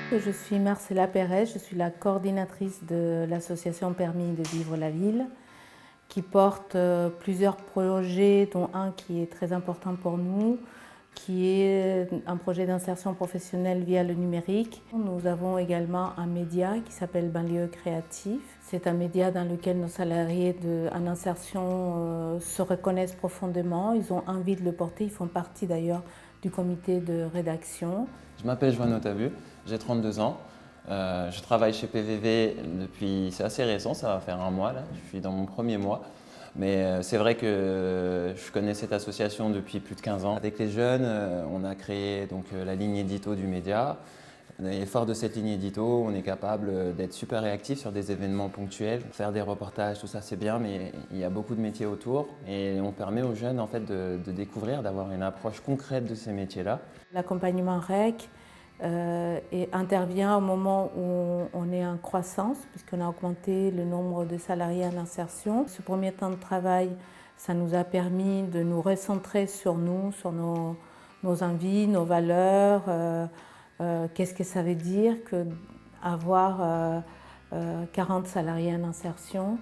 Je suis Marcela Pérez, je suis la coordinatrice de l'association Permis de vivre la ville qui porte plusieurs projets dont un qui est très important pour nous, qui est un projet d'insertion professionnelle via le numérique. Nous avons également un média qui s'appelle Banlieue Créatif. C'est un média dans lequel nos salariés en insertion se reconnaissent profondément, ils ont envie de le porter, ils font partie d'ailleurs du comité de rédaction. Je m'appelle Joanne Otavu, j'ai 32 ans. Je travaille chez PVV depuis, c'est assez récent, ça va faire un mois là, je suis dans mon premier mois. Mais c'est vrai que je connais cette association depuis plus de 15 ans. Avec les jeunes, on a créé donc, la ligne édito du média. Et fort de cette ligne édito, on est capable d'être super réactif sur des événements ponctuels. Faire des reportages, tout ça c'est bien, mais il y a beaucoup de métiers autour. Et on permet aux jeunes en fait, de découvrir, d'avoir une approche concrète de ces métiers-là. L'accompagnement REC intervient au moment où on est en croissance, puisqu'on a augmenté le nombre de salariés en insertion. Ce premier temps de travail, ça nous a permis de nous recentrer sur nous, sur nos envies, nos valeurs. Qu'est-ce que ça veut dire qu'avoir 40 salariés en insertion?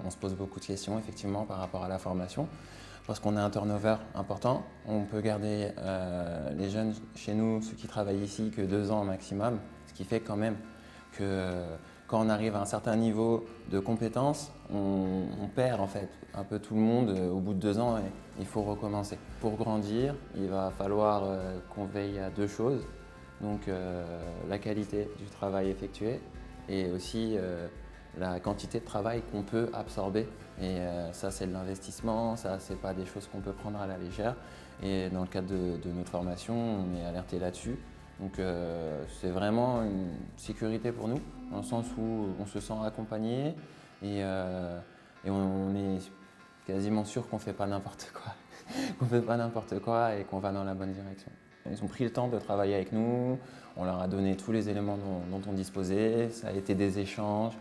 On se pose beaucoup de questions effectivement par rapport à la formation. Parce qu'on a un turnover important, on peut garder les jeunes chez nous, ceux qui travaillent ici, que 2 ans maximum, ce qui fait quand même que quand on arrive à un certain niveau de compétence, on perd en fait un peu tout le monde au bout de 2 ans et il faut recommencer. Pour grandir, il va falloir qu'on veille à 2 choses, donc la qualité du travail effectué et aussi la quantité de travail qu'on peut absorber. Et ça, c'est de l'investissement, ça, c'est pas des choses qu'on peut prendre à la légère. Et dans le cadre de notre formation, on est alerté là-dessus. Donc c'est vraiment une sécurité pour nous, dans le sens où on se sent accompagné et on est quasiment sûr qu'on fait pas n'importe quoi. Qu'on fait pas n'importe quoi et qu'on va dans la bonne direction. Ils ont pris le temps de travailler avec nous, on leur a donné tous les éléments dont on disposait, ça a été des échanges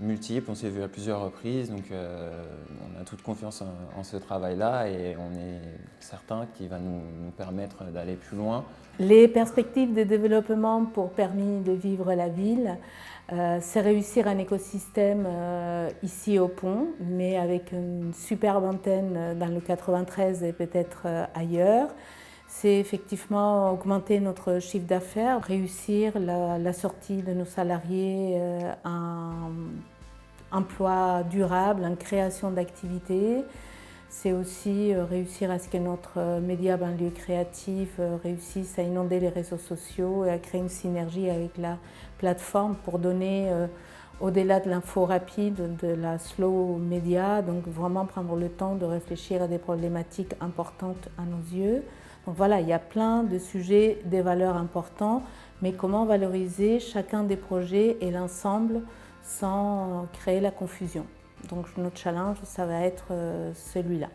multiples, on s'est vu à plusieurs reprises, donc on a toute confiance en ce travail-là et on est certain qu'il va nous permettre d'aller plus loin. Les perspectives de développement pour Permis de vivre la ville, c'est réussir un écosystème ici au Pont, mais avec une superbe antenne dans le 93 et peut-être ailleurs. C'est effectivement augmenter notre chiffre d'affaires, réussir la sortie de nos salariés en emploi durable, en création d'activités. C'est aussi réussir à ce que notre média Banlieue Créative réussisse à inonder les réseaux sociaux et à créer une synergie avec la plateforme pour donner, au-delà de l'info rapide, de la slow média, donc vraiment prendre le temps de réfléchir à des problématiques importantes à nos yeux. Donc voilà, il y a plein de sujets, des valeurs importants, mais comment valoriser chacun des projets et l'ensemble sans créer la confusion. Donc notre challenge, ça va être celui-là.